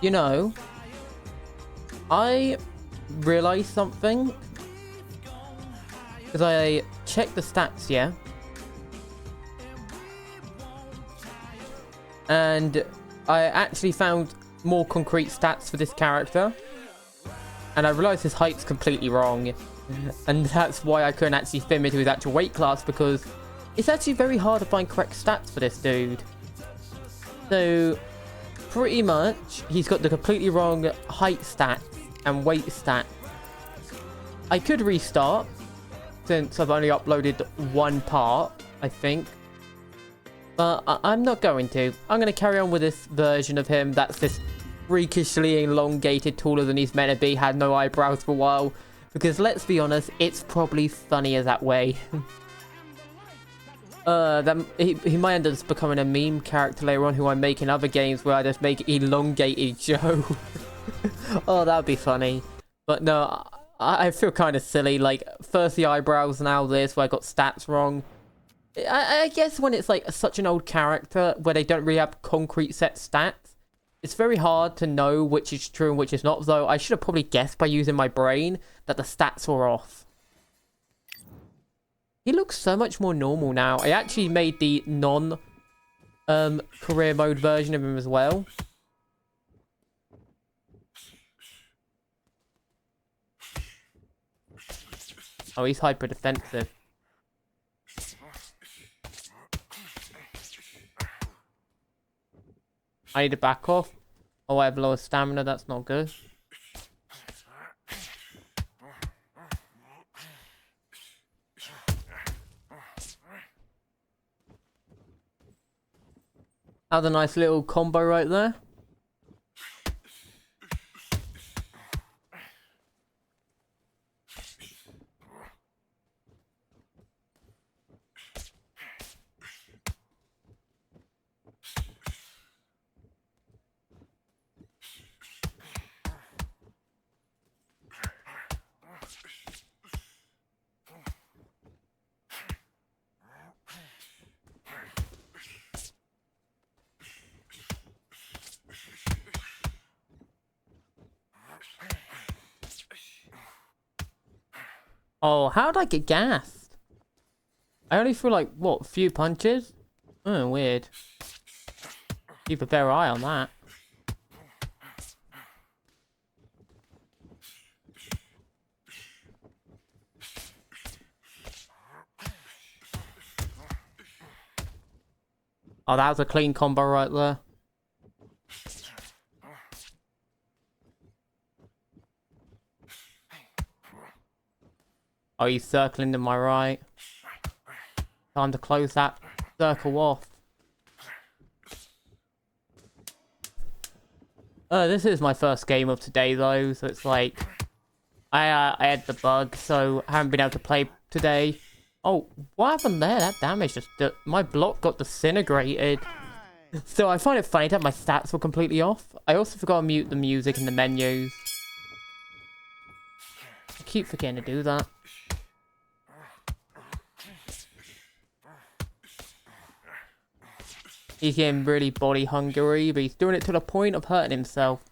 You know, I realized something. Because I checked the stats, yeah? And I actually found more concrete stats for this character. And I realized his height's completely wrong. And that's why I couldn't actually fit him into his actual weight class, because it's actually very hard to find correct stats for this dude. So, pretty much, he's got the completely wrong height stats and weight stats. I could restart, since I've only uploaded one part, I think. But I'm not going to. I'm going to carry on with this version of him that's this freakishly elongated, taller than he's meant to be, had no eyebrows for a while. Because let's be honest, it's probably funnier that way. He might end up becoming a meme character later on, who I make in other games where I just make elongated Joe. Oh, that would be funny. But no, I feel kind of silly. Like, first the eyebrows, now this, where I got stats wrong. I guess when it's like such an old character where they don't really have concrete set stats, it's very hard to know which is true and which is not. Though I should have probably guessed by using my brain that the stats were off. He looks so much more normal now. I actually made the career mode version of him as well. Oh, he's hyper defensive. I need to back off. Oh, I have lower stamina. That's not good. That was a nice little combo right there. Oh, how did I get gassed? I only feel like, what, a few punches? Oh, weird. Keep a better eye on that. Oh, that was a clean combo right there. Oh, he's circling to my right. Time to close that circle off. This is my first game of today, though, so it's like... I had the bug, so I haven't been able to play today. Oh, what happened there? That damage just... my block got disintegrated. So I find it funny that my stats were completely off. I also forgot to mute the music in the menus. I keep forgetting to do that. He's getting really body hungry, but he's doing it to the point of hurting himself.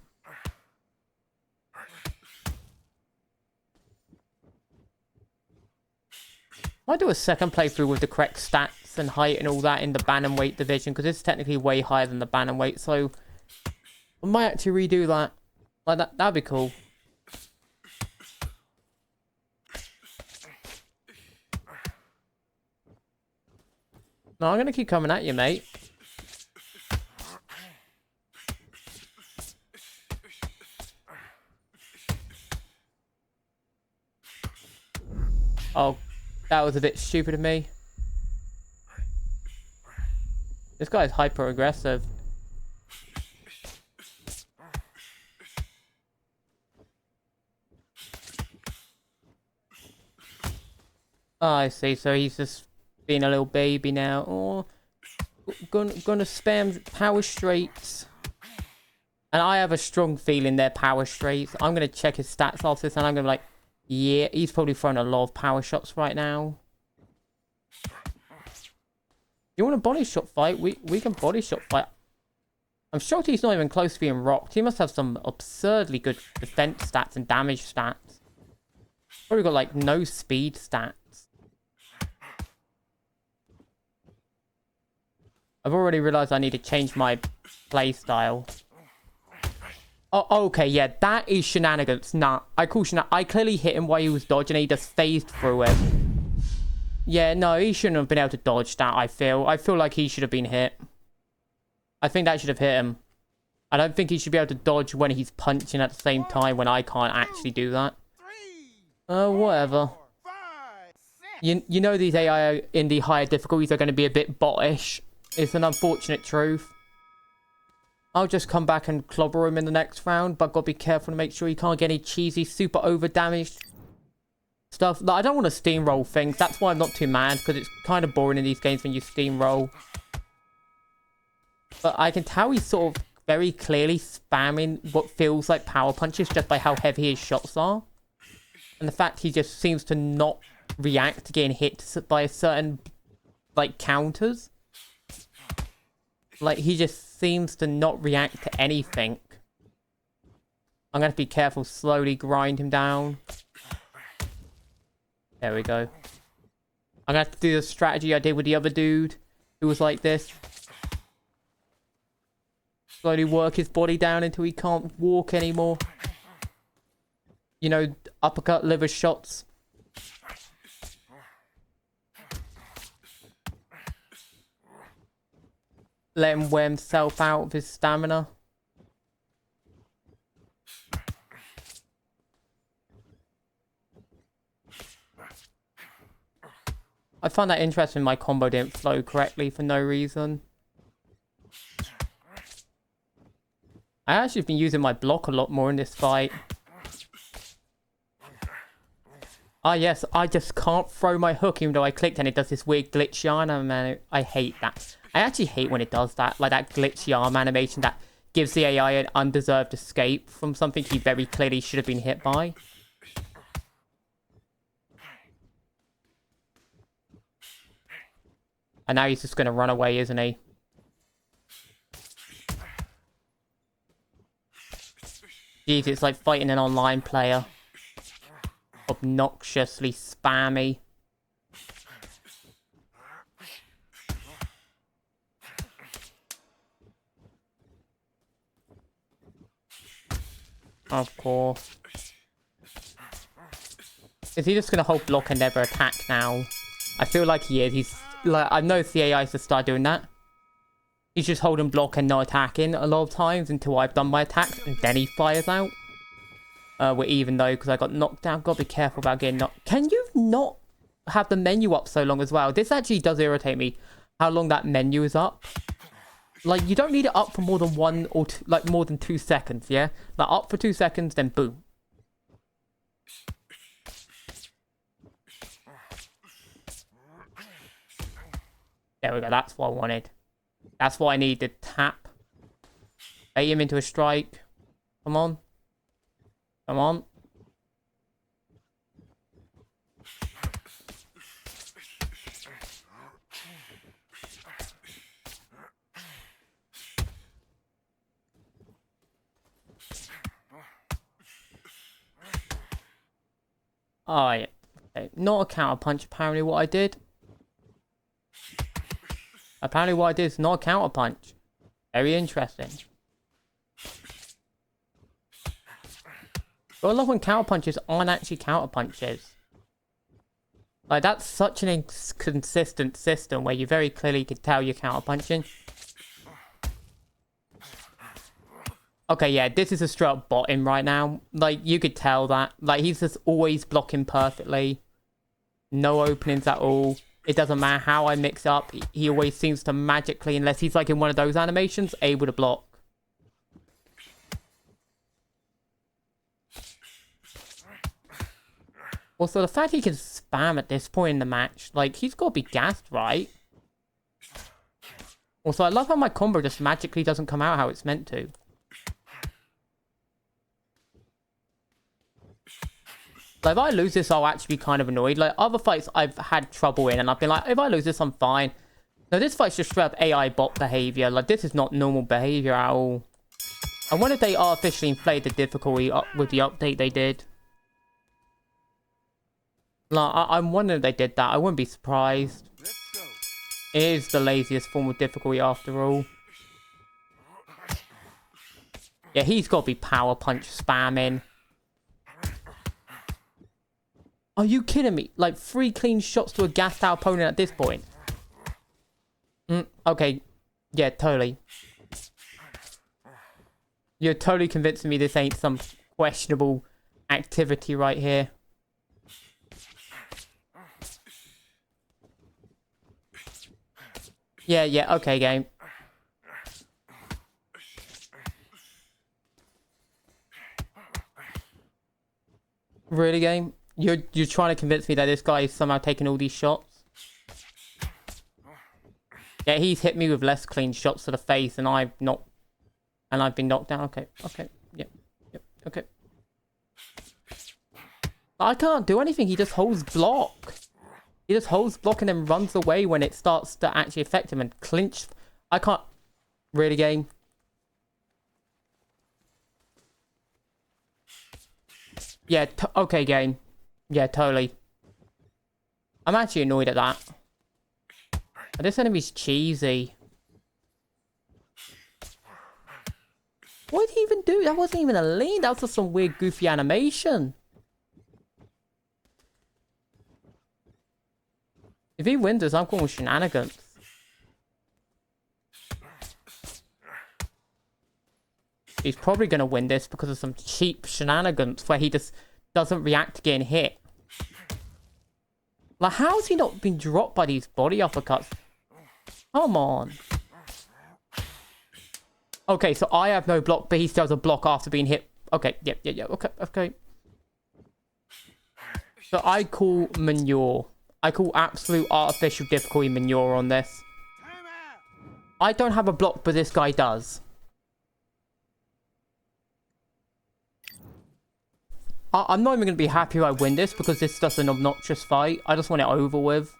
I'll do a second playthrough with the correct stats and height and all that in the bantamweight division, because it's technically way higher than the bantamweight, so I might actually redo that. Like that'd be cool. No, I'm gonna keep coming at you, mate. Oh, that was a bit stupid of me. This guy's hyper aggressive. Oh, I see. So he's just being a little baby now. Oh, gonna spam power straights. And I have a strong feeling they're power straights. I'm gonna check his stats after this, and I'm gonna be like, yeah, he's probably throwing a lot of power shots right now. You want a body shot fight? We can body shot fight. I'm shocked he's not even close to being rocked. He must have some absurdly good defense stats and damage stats. Probably got, like, no speed stats. I've already realized I need to change my play style. Oh, okay, yeah, that is shenanigans. Nah, I call shenanigans. I clearly hit him while he was dodging and he just phased through it. Yeah, no, he shouldn't have been able to dodge that, I feel. I feel like he should have been hit. I think that should have hit him. I don't think he should be able to dodge when he's punching at the same time when I can't actually do that. Whatever. You know these AI in the higher difficulties are going to be a bit bottish. It's an unfortunate truth. I'll just come back and clobber him in the next round, but gotta be careful to make sure he can't get any cheesy, super over-damaged stuff. Like, I don't want to steamroll things. That's why I'm not too mad, because it's kind of boring in these games when you steamroll. But I can tell he's sort of very clearly spamming what feels like power punches just by how heavy his shots are. And the fact he just seems to not react to getting hit by certain, like, counters. Like, he just seems to not react to anything. I'm going to be careful, slowly grind him down. There we go. I'm going to have to do the strategy I did with the other dude who was like this. Slowly work his body down until he can't walk anymore. You know, uppercut liver shots. Let him wear himself out of his stamina. I find that interesting my combo didn't flow correctly for no reason. I actually have been using my block a lot more in this fight. Ah yes, I just can't throw my hook even though I clicked and it does this weird glitchy arm, man. I hate that. I actually hate when it does that, like that glitchy arm animation that gives the AI an undeserved escape from something he very clearly should have been hit by. And now he's just going to run away, isn't he? Jeez, it's like fighting an online player. Obnoxiously spammy. Of course. Is he just going to hold block and never attack now? I feel like he is. He's like, I've noticed the AI to start doing that. He's just holding block and not attacking a lot of times until I've done my attacks and then he fires out. We're even though because I got knocked down. Gotta be careful about getting knocked. Can you not have the menu up so long as well? This actually does irritate me. How long that menu is up. Like, you don't need it up for more than 1 or 2, like more than 2 seconds, yeah? Like, up for 2 seconds, then boom. There we go, that's what I wanted. That's what I needed. Tap. Bait him into a strike. Come on. Come on. Oh, yeah. Okay. Not a counter punch, apparently, what I did. Apparently, what I did is not a counter punch. Very interesting. But I love when counter punches aren't actually counter punches. Like, that's such an inconsistent system where you very clearly can tell you're counter punching. Okay, yeah, this is a straight up bottom right now. Like, you could tell that. Like, he's just always blocking perfectly. No openings at all. It doesn't matter how I mix up. He always seems to magically, unless he's like in one of those animations, able to block. Also, the fact he can spam at this point in the match, like, he's got to be gassed, right? Also, I love how my combo just magically doesn't come out how it's meant to. Like, if I lose this, I'll actually be kind of annoyed. Like, other fights I've had trouble in, and I've been like, if I lose this, I'm fine. No, this fight's just straight up AI bot behavior. Like, this is not normal behavior at all. I wonder if they artificially inflated the difficulty up with the update they did. Like, I'm wondering if they did that. I wouldn't be surprised. It is the laziest form of difficulty after all. Yeah, he's got to be power punch spamming. Are you kidding me? Like, 3 clean shots to a gassed out opponent at this point. Okay. Yeah, totally. You're totally convincing me this ain't some questionable activity right here. Yeah, okay, game. Really, game? You're trying to convince me that this guy is somehow taking all these shots? Yeah, he's hit me with less clean shots to the face, and I've been knocked down. Okay, yep, okay. I can't do anything. He just holds block. He just holds block and then runs away when it starts to actually affect him and clinch. I can't. Really, game? Yeah, okay, game. Yeah, totally. I'm actually annoyed at that. This enemy's cheesy. What did he even do? That wasn't even a lean. That was just some weird, goofy animation. If he wins this, I'm calling shenanigans. He's probably going to win this because of some cheap shenanigans where he just doesn't react to getting hit. Like, how has he not been dropped by these body uppercuts? Come on. Okay, so I have no block, but he still has a block after being hit. Okay, yeah, okay. So I call manure. I call absolute artificial difficulty manure on this. I don't have a block, but this guy does. I'm not even going to be happy if I win this because this is just an obnoxious fight. I just want it over with.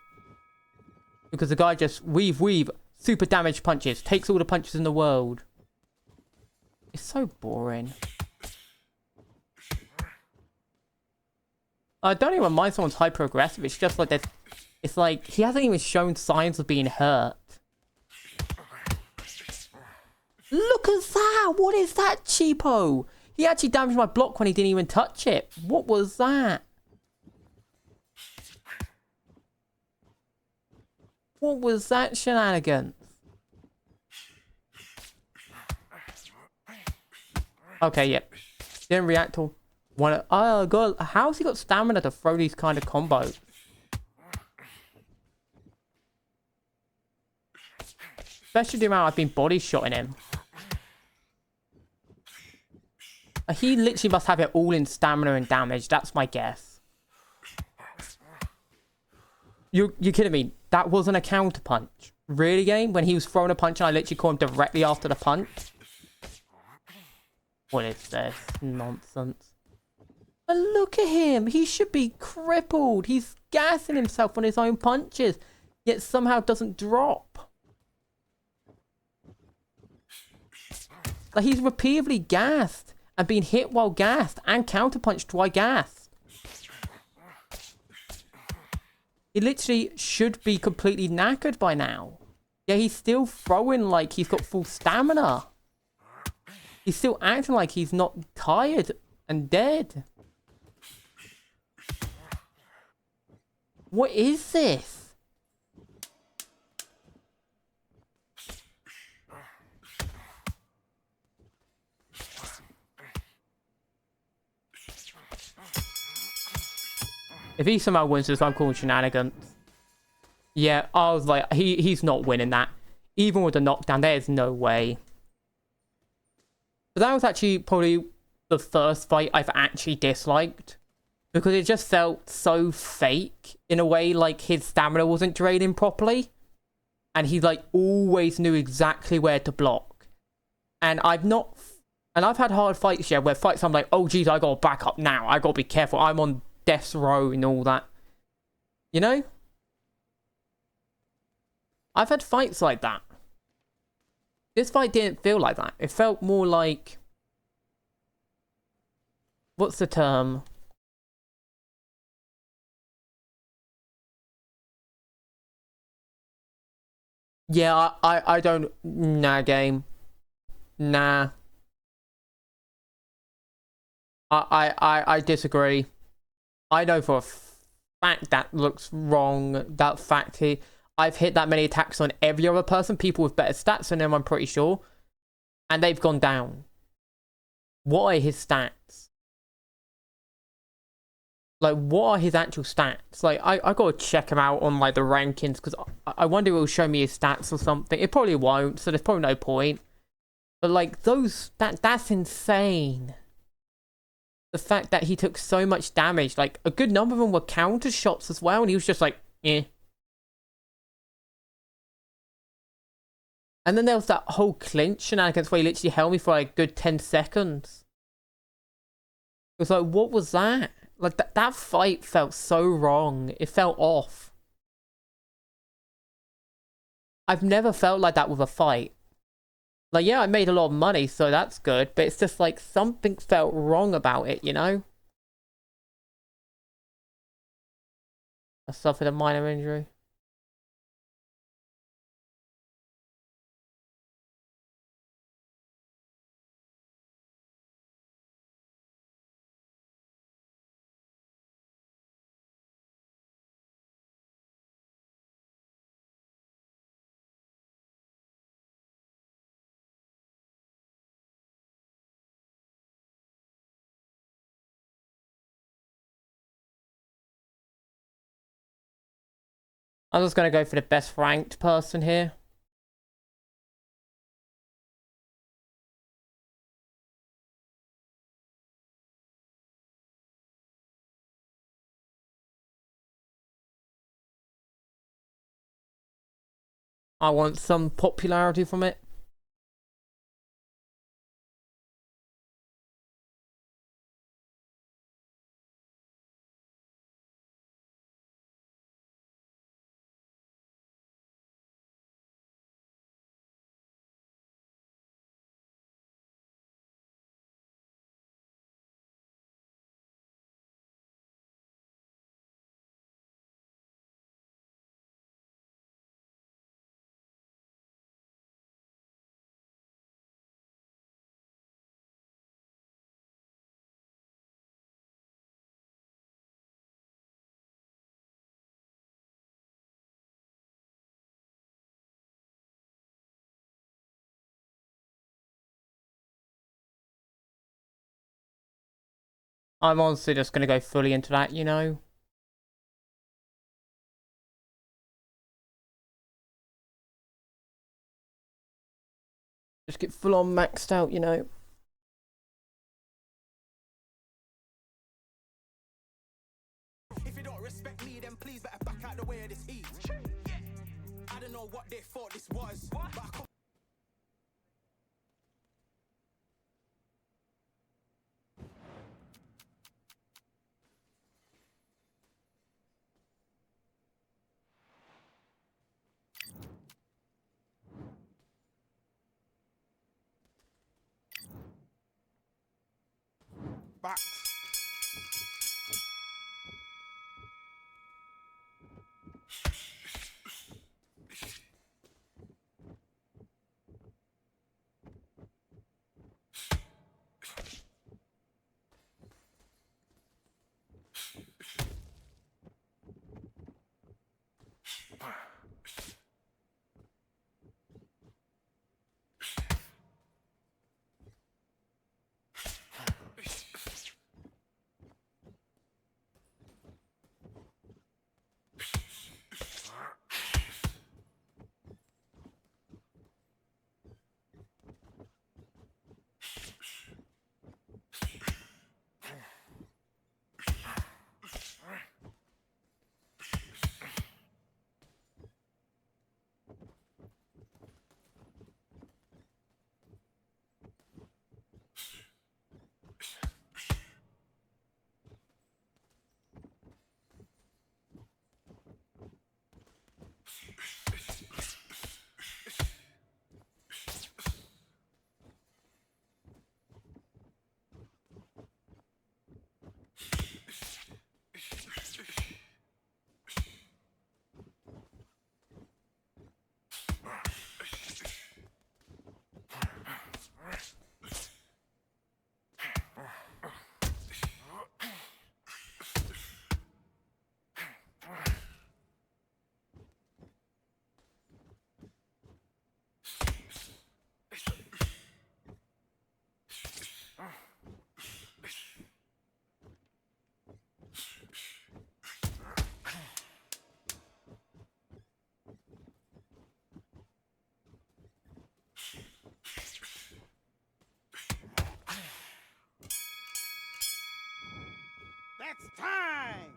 Because the guy just weave, super damage punches, takes all the punches in the world. It's so boring. I don't even mind someone's hyper-aggressive. It's just like that. It's like he hasn't even shown signs of being hurt. Look at that! What is that, cheapo? He actually damaged my block when he didn't even touch it. What was that? What was that shenanigans? Okay, yep. Didn't react to one. Oh god, how's he got stamina to throw these kind of combos? Especially the amount I've been body shotting him. He literally must have it all in stamina and damage. That's my guess. You're kidding me? That wasn't a counter punch. Really, game? When he was throwing a punch and I literally caught him directly after the punch? What is this nonsense? And look at him. He should be crippled. He's gassing himself on his own punches. Yet somehow doesn't drop. Like, he's repeatedly gassed. And being hit while gassed. And counterpunched while gassed. He literally should be completely knackered by now. Yeah, he's still throwing like he's got full stamina. He's still acting like he's not tired and dead. What is this? If he somehow wins this, I'm calling shenanigans. Yeah, I was like, he's not winning that. Even with the knockdown, there's no way. But that was actually probably the first fight I've actually disliked. Because it just felt so fake. In a way, like his stamina wasn't draining properly. And he like always knew exactly where to block. And I've had hard fights, yeah, where fights I'm like, oh geez, I gotta back up now. I gotta be careful. I'm on death's row and all that. You know? I've had fights like that. This fight didn't feel like that. It felt more like... What's the term? Yeah, I don't... Nah, game. Nah. I disagree. I know for a fact that looks wrong. That fact here. I've hit that many attacks on every other person. People with better stats than him, I'm pretty sure. And they've gone down. What are his stats? Like, what are his actual stats? Like, I gotta check him out on, like, the rankings, because I wonder if it'll show me his stats or something. It probably won't, so there's probably no point. But, like, that's insane. The fact that he took so much damage. Like, a good number of them were counter shots as well, and he was just like, eh. And then there was that whole clinch shenanigans where he literally held me for, like, a good 10 seconds. It was like, what was that? Like, that fight felt so wrong. It felt off. I've never felt like that with a fight. Like, yeah, I made a lot of money, so that's good. But it's just like something felt wrong about it, you know? I suffered a minor injury. I'm just gonna go for the best ranked person here. I want some popularity from it. I'm honestly just gonna go fully into that, you know? Just get full on maxed out, you know? If you don't respect me, then please better back out the way of this heat. I don't know what they thought this was, but I come. Back. It's time!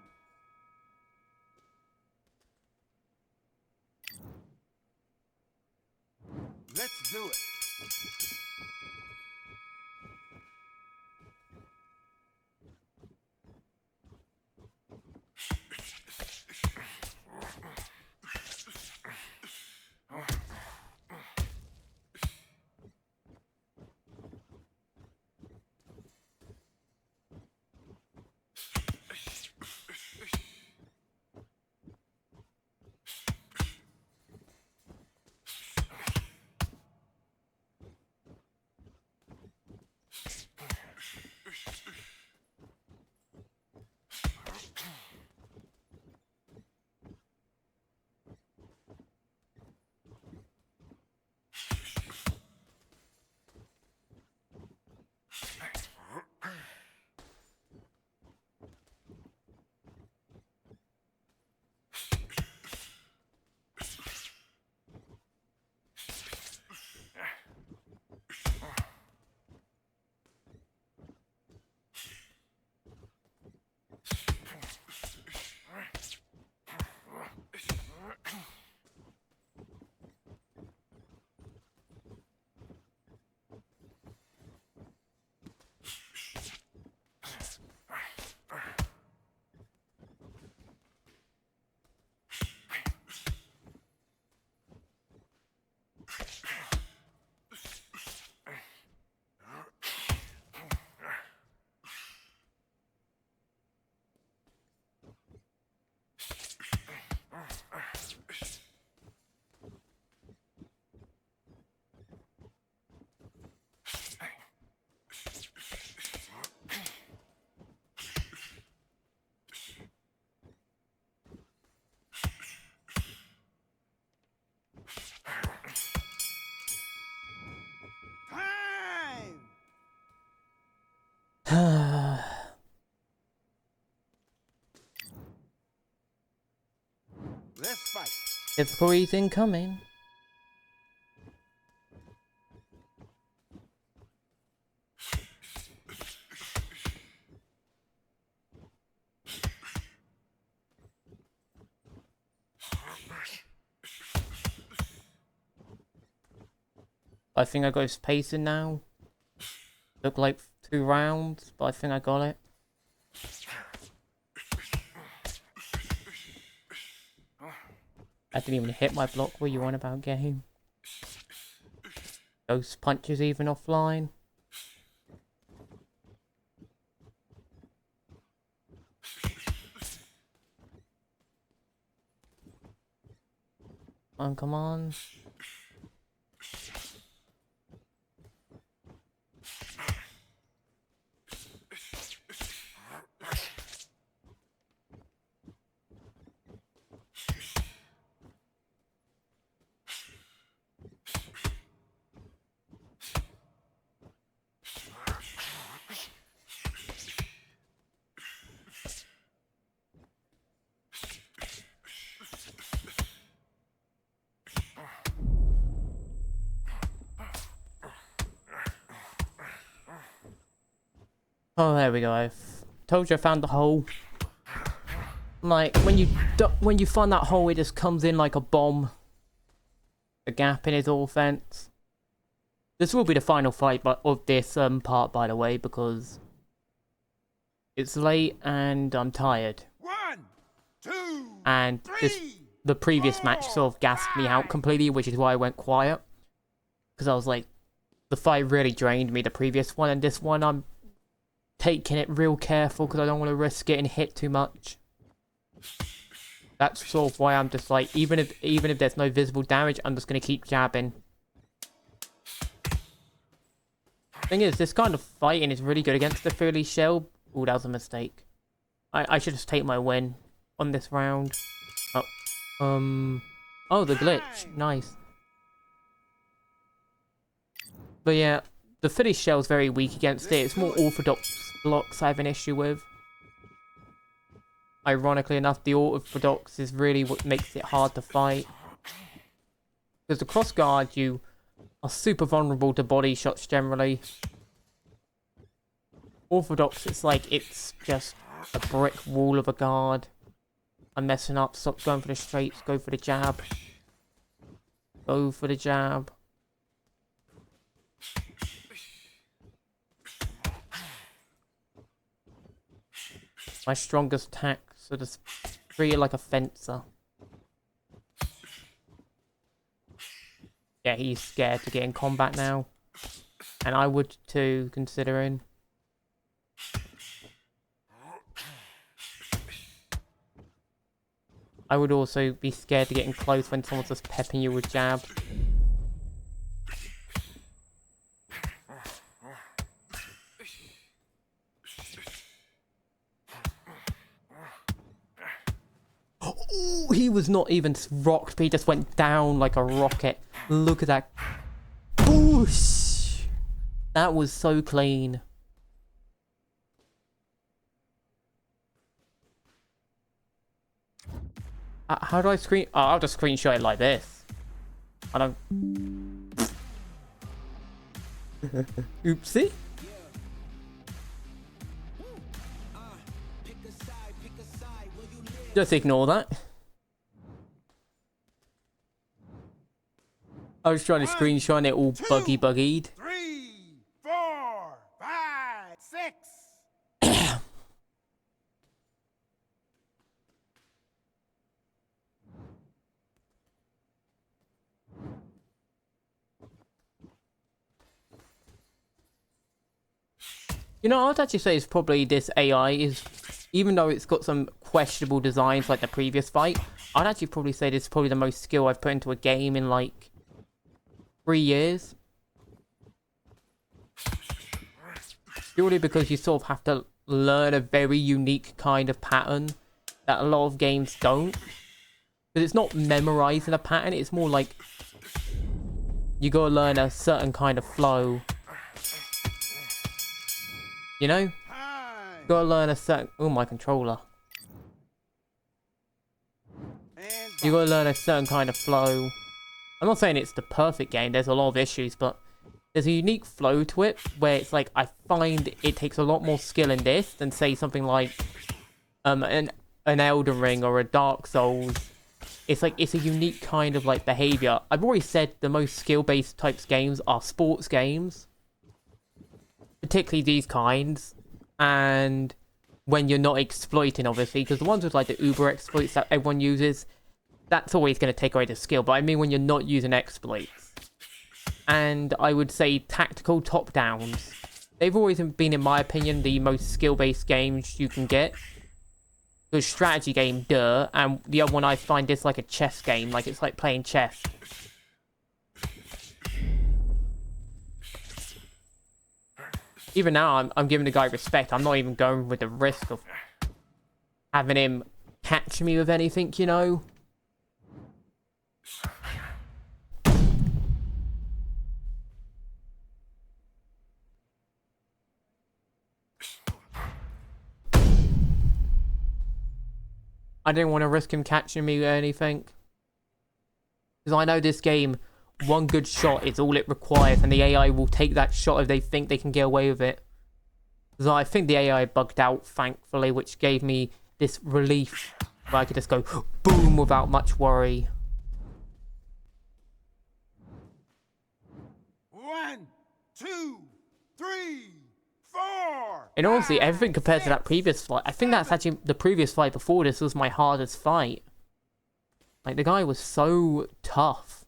Let's do it. Let's fight. Difficulties incoming. I think I got his pacing now. Look like 2 rounds, but I think I got it. I didn't even hit my block. What you on about, game? Ghost punches even offline. Come on. Oh, there we go. I've told you I found the hole. Like, when you find that hole, it just comes in like a bomb. A gap in his offense. This will be the final fight of this part, by the way, because it's late and I'm tired. 1, 2, And 3, the previous match sort of gassed me out completely, which is why I went quiet. Because I was like, the fight really drained me, the previous one, and this one I'm taking it real careful because I don't want to risk getting hit too much. That's sort of why I'm just like, even if there's no visible damage, I'm just going to keep jabbing. Thing is, this kind of fighting is really good against the Philly shell. Oh, that was a mistake. I should just take my win on this round. Oh, the glitch. Nice. But yeah, the Philly shell's very weak against it. It's more orthodox blocks I have an issue with. Ironically enough, the orthodox is really what makes it hard to fight. Because the cross guard, you are super vulnerable to body shots generally. Orthodox, it's like, it's just a brick wall of a guard. I'm messing up. Stop going for the straights. Go for the jab. Go for the jab. My strongest attack, so just treat it like a fencer. Yeah, he's scared to get in combat now. And I would too, considering. I would also be scared to get in close when someone's just pepping you with jab. Ooh, he was not even rocked, but he just went down like a rocket. Look at that. Whoosh! That was so clean. How do I screen? Oh, I'll just screenshot it like this. I don't. Oopsie. Just ignore that. I was trying to screenshot it all buggied. 3, 4, 5, 6. You know, I'd actually say it's probably this AI is, even though it's got some questionable designs like the previous fight, I'd actually probably say this is probably the most skill I've put into a game in like 3 years. Purely because you sort of have to learn a very unique kind of pattern that a lot of games don't. Because it's not memorizing a pattern, it's more like you gotta learn a certain kind of flow. You know? Gotta learn a certain... Oh, my controller. You gotta learn a certain kind of flow. I'm not saying it's the perfect game, there's a lot of issues, but there's a unique flow to it where it's like, I find it takes a lot more skill in this than say something like an Elden Ring or a Dark Souls. It's like, it's a unique kind of like behavior. I've already said the most skill-based types games are sports games. Particularly these kinds. And when you're not exploiting, obviously, because the ones with like the uber exploits that everyone uses, that's always going to take away the skill. But I mean when you're not using exploits. And I would say tactical top-downs. They've always been, in my opinion, the most skill-based games you can get. The strategy game, duh. And the other one, I find this like a chess game. Like, it's like playing chess. Even now, I'm giving the guy respect. I'm not even going with the risk of having him catch me with anything, you know? I didn't want to risk him catching me or anything. Because I know this game, one good shot is all it requires, and the AI will take that shot if they think they can get away with it. So I think the AI bugged out, thankfully, which gave me this relief where I could just go boom without much worry. 1, 2, 3, 4. And honestly, everything compared to that previous fight, I think that's actually the previous fight before this was my hardest fight. Like, the guy was so tough.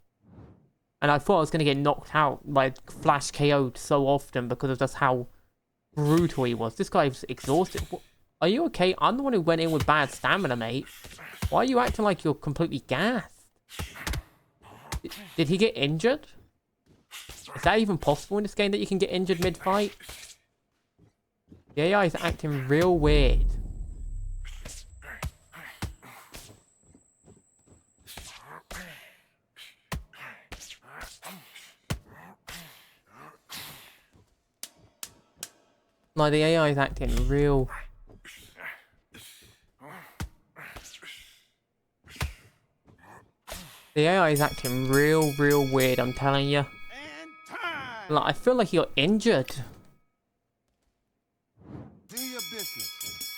And I thought I was going to get knocked out, like, flash KO'd so often because of just how brutal he was. This guy's exhausted. Are you okay? I'm the one who went in with bad stamina, mate. Why are you acting like you're completely gassed? Did he get injured? Is that even possible in this game that you can get injured mid-fight? The AI is acting real weird. Like, the AI is acting real... The AI is acting real weird, I'm telling you. Like, I feel like you're injured. Do your business.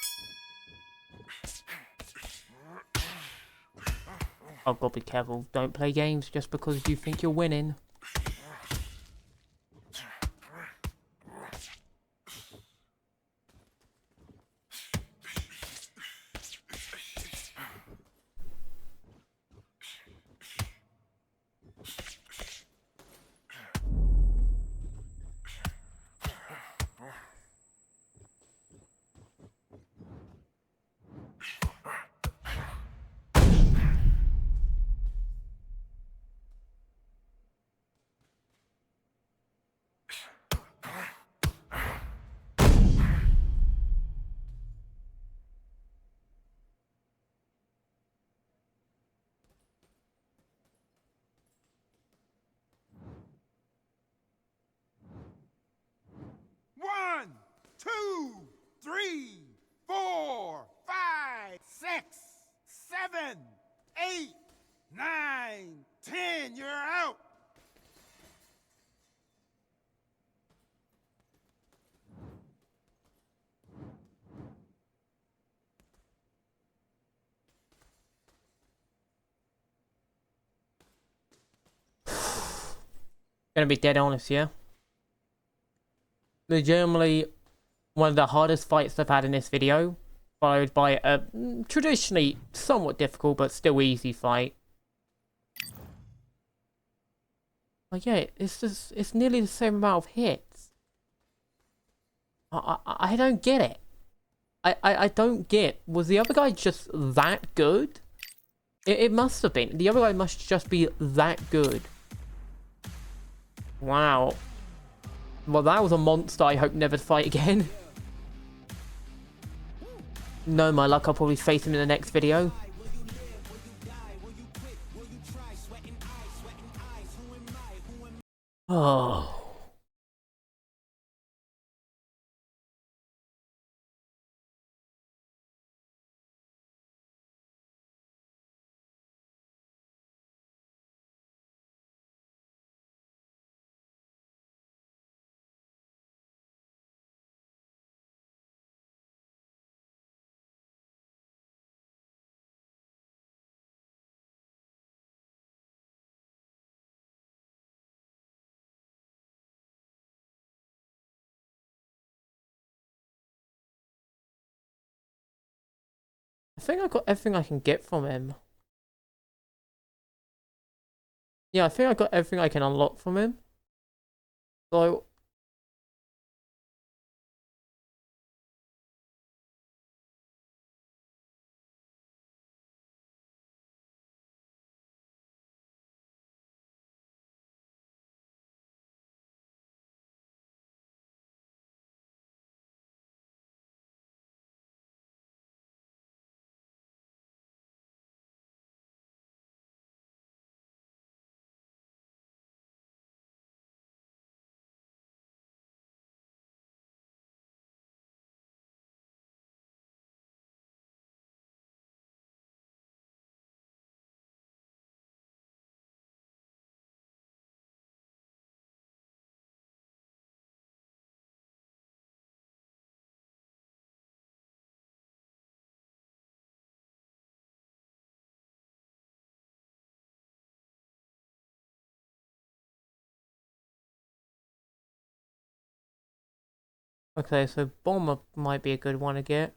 I've got to be careful. Don't play games just because you think you're winning. One, two, three, 4, 5, 6, 7, 8, 9, 10. You're out. Gonna be dead honest, yeah? Legitimately one of the hardest fights I've had in this video, followed by a traditionally somewhat difficult but still easy fight. Like, yeah, it's nearly the same amount of hits. I don't get it. I don't get, was the other guy just that good? It must have been. The other guy must just be that good. Wow. Well, that was a monster I hope never to fight again. No, my luck, I'll probably face him in the next video. Oh. I think I got everything I can get from him. Yeah, I think I got everything I can unlock from him. So... Okay, so Bomber might be a good one to get.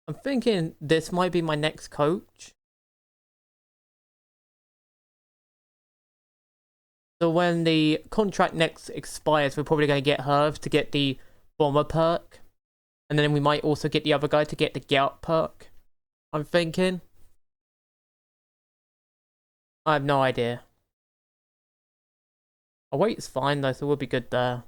I'm thinking this might be my next coach. So when the contract next expires, we're probably going to get Herb to get the Bomber perk. And then we might also get the other guy to get the Get Up perk. I'm thinking. I have no idea. Our weight's fine though, so we'll be good there.